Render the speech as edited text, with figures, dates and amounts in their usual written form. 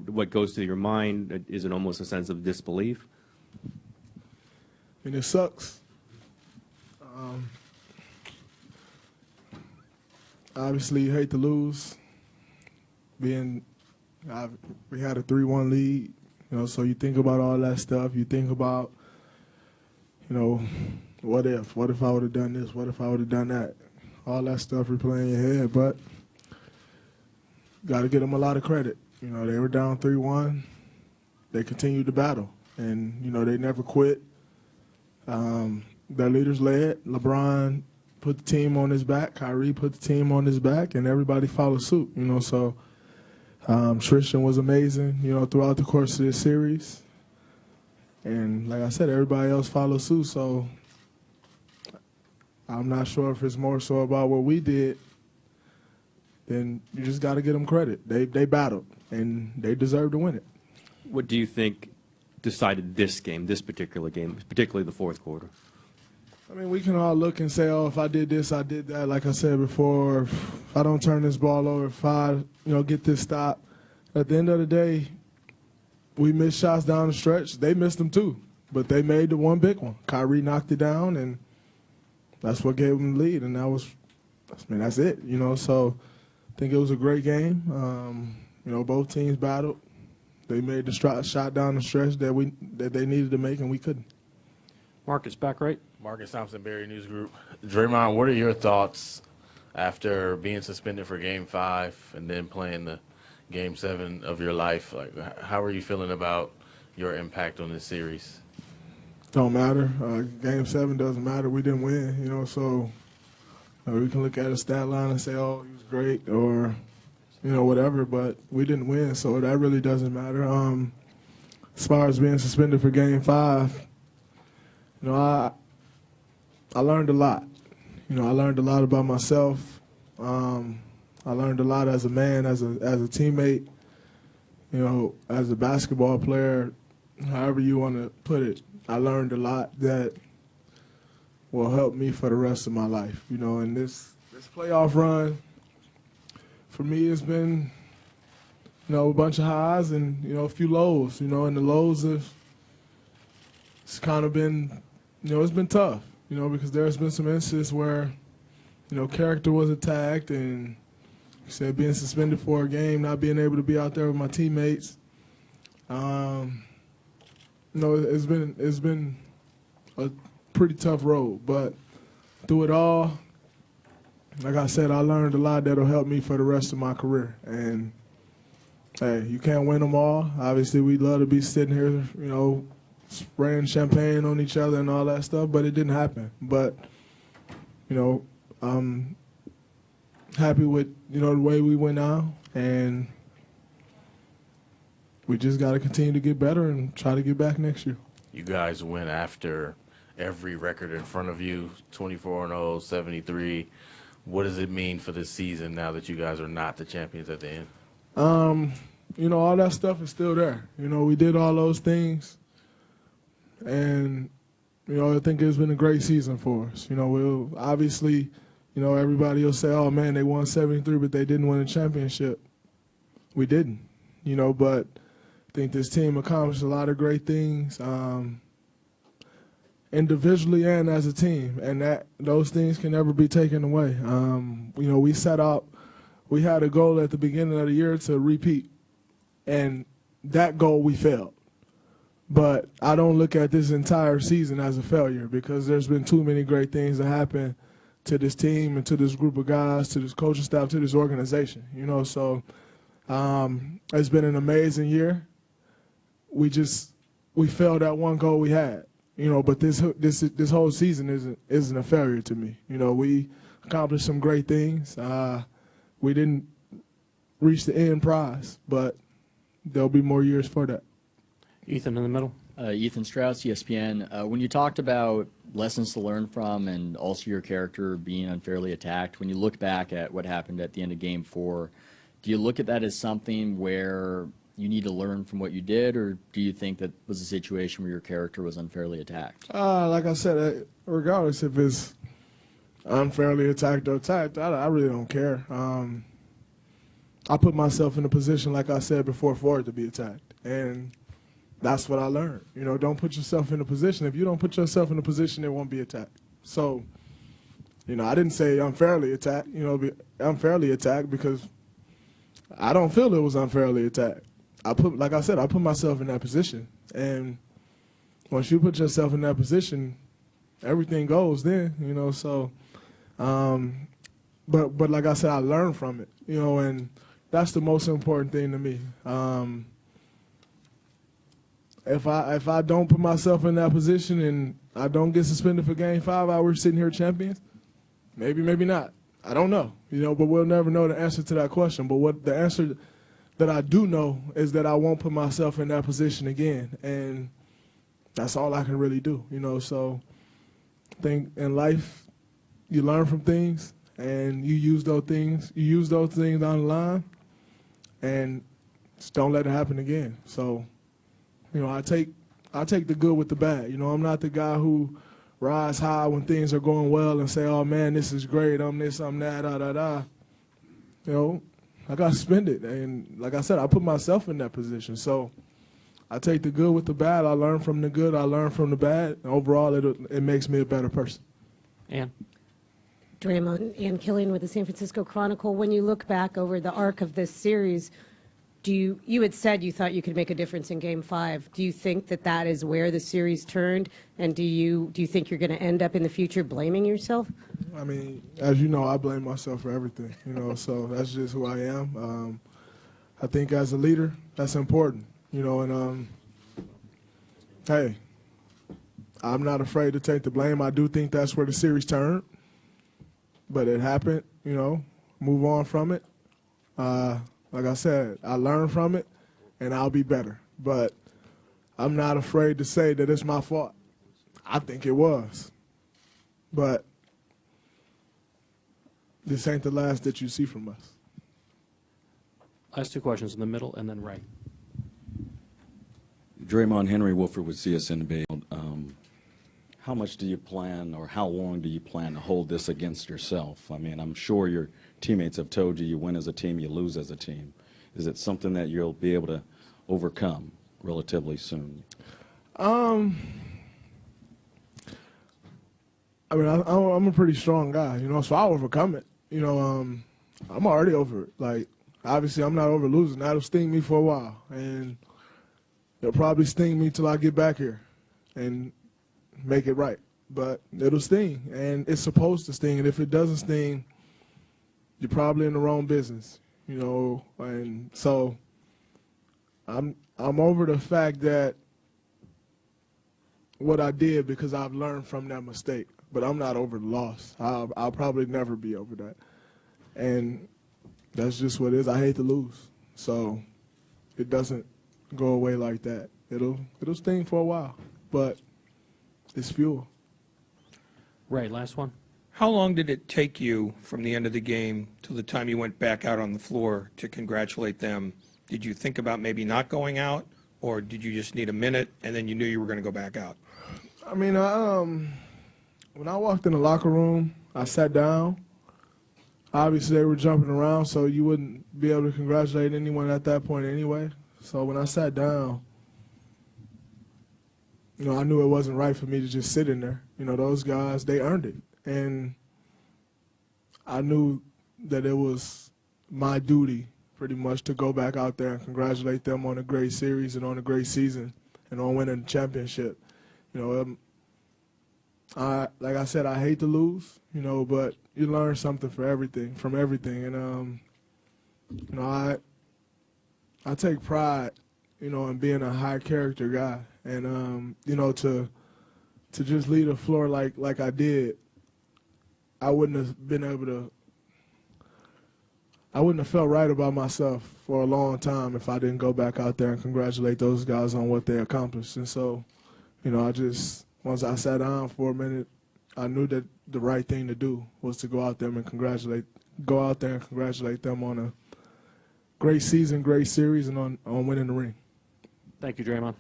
What goes through your mind? Is it almost a sense of disbelief? And it sucks. Obviously, you hate to lose. We had a 3-1 lead, so you think about all that stuff. You think about, what if? What if I would have done this? What if I would have done that? All that stuff replaying in your head, but got to give them a lot of credit. They were down 3-1. They continued to battle, and, they never quit. Their leaders led. LeBron put the team on his back. Kyrie put the team on his back, and everybody followed suit, So Tristan was amazing, throughout the course of this series. And like I said, everybody else followed suit, so I'm not sure if it's more so about what we did. Then you just got to give them credit. They battled, and they deserve to win it. What do you think decided this particular game, particularly the fourth quarter? I mean, we can all look and say, oh, if I did this, I did that, like I said before. If I don't turn this ball over, if I, get this stop. At the end of the day, we missed shots down the stretch. They missed them too, but they made the one big one. Kyrie knocked it down, and that's what gave them the lead, and that's it, So I think it was a great game. Both teams battled. They made the shot down the stretch that they needed to make, and we couldn't. Marcus, back right. Marcus Thompson, Barry News Group. Draymond, what are your thoughts after being suspended for Game 5 and then playing the Game 7 of your life? Like, how are you feeling about your impact on this series? Don't matter. Game 7 doesn't matter. We didn't win, so we can look at a stat line and say, oh, he was great or, whatever, but we didn't win, so that really doesn't matter. As far as being suspended for Game 5, I learned a lot. I learned a lot about myself. I learned a lot as a man, as a teammate, as a basketball player, however you want to put it. I learned a lot that will help me for the rest of my life. And this playoff run, for me, it's been, a bunch of highs and, a few lows, and the lows it's kind of been, it's been tough, because there's been some instances where, character was attacked and, like I said, being suspended for a game, not being able to be out there with my teammates. It's been a pretty tough road, but through it all, like I said, I learned a lot that'll help me for the rest of my career. And, hey, you can't win them all. Obviously, we'd love to be sitting here, spraying champagne on each other and all that stuff, but it didn't happen. But, I'm happy with, the way we went out, and we just got to continue to get better and try to get back next year. You guys went after every record in front of you, 24-0, 73. What does it mean for this season now that you guys are not the champions at the end? All that stuff is still there. We did all those things, and, I think it's been a great season for us. We'll obviously, everybody will say, oh, man, they won 73, but they didn't win a championship. We didn't, but I think this team accomplished a lot of great things individually and as a team, and those things can never be taken away. We set out, we had a goal at the beginning of the year to repeat, and that goal we failed. But I don't look at this entire season as a failure, because there's been too many great things that happen to this team and to this group of guys, to this coaching staff, to this organization. So it's been an amazing year. We failed at one goal we had. But this whole season isn't a failure to me. We accomplished some great things. We didn't reach the end prize, but there'll be more years for that. Ethan in the middle. Ethan Strauss, ESPN. When you talked about lessons to learn from and also your character being unfairly attacked, when you look back at what happened at the end of Game 4, do you look at that as something where you need to learn from what you did, or do you think that was a situation where your character was unfairly attacked? Like I said, regardless if it's unfairly attacked or attacked, I really don't care. I put myself in a position, like I said before, for it to be attacked. And that's what I learned. You know, don't put yourself in a position. If you don't put yourself in a position, it won't be attacked. So, you know, I didn't say unfairly attacked, unfairly attacked because I don't feel it was unfairly attacked. Like I said, I put myself in that position. And once you put yourself in that position, everything goes then, so, but like I said, I learned from it, and that's the most important thing to me. If I don't put myself in that position and I don't get suspended for Game 5, we're sitting here champions. Maybe, maybe not. I don't know, but we'll never know the answer to that question. But what the answer that I do know is that I won't put myself in that position again, and that's all I can really do, So I think in life you learn from things and you use those things. You use those things down the line, and just don't let it happen again. So, I take the good with the bad. I'm not the guy who rise high when things are going well and say, "Oh man, this is great. I'm this, I'm that, da da da." I got suspended, and like I said, I put myself in that position. So I take the good with the bad. I learn from the good. I learn from the bad. And overall, it makes me a better person. Ann? Draymond, Ann Killian with the San Francisco Chronicle. When you look back over the arc of this series, you had said you thought you could make a difference in Game 5. Do you think that is where the series turned? And do you think you're going to end up in the future blaming yourself? I mean, as you know, I blame myself for everything, so that's just who I am. I think as a leader, that's important, and hey, I'm not afraid to take the blame. I do think that's where the series turned, but it happened, move on from it. Like I said, I learned from it, and I'll be better. But I'm not afraid to say that it's my fault. I think it was. But this ain't the last that you see from us. Last two questions in the middle, and then Ray. Draymond, Henry Wolford with CSN Bay. How much do you plan, or how long do you plan to hold this against yourself? I mean, I'm sure your teammates have told you win as a team, you lose as a team. Is it something that you'll be able to overcome relatively soon? I mean, I'm a pretty strong guy, so I'll overcome it. I'm already over it. Like, obviously, I'm not over losing. That'll sting me for a while, and it'll probably sting me till I get back here and make it right. But it'll sting, and it's supposed to sting. And if it doesn't sting, you're probably in the wrong business, And so I'm over the fact that what I did, because I've learned from that mistake. But I'm not over the loss. I'll probably never be over that. And that's just what it is. I hate to lose. So it doesn't go away like that. It'll sting for a while, but it's fuel. Ray, last one. How long did it take you from the end of the game to the time you went back out on the floor to congratulate them? Did you think about maybe not going out, or did you just need a minute and then you knew you were going to go back out? I mean, when I walked in the locker room, I sat down. Obviously, they were jumping around, so you wouldn't be able to congratulate anyone at that point anyway. So when I sat down, I knew it wasn't right for me to just sit in there. Those guys, they earned it. And I knew that it was my duty pretty much to go back out there and congratulate them on a great series and on a great season and on winning the championship. Like I said, I hate to lose, but you learn something from everything. And, I take pride, in being a high character guy. And, to just lead a floor like I did, I wouldn't have felt right about myself for a long time if I didn't go back out there and congratulate those guys on what they accomplished. And so, once I sat down for a minute, I knew that the right thing to do was to go out there and congratulate them on a great season, great series, and on winning the ring. Thank you, Draymond.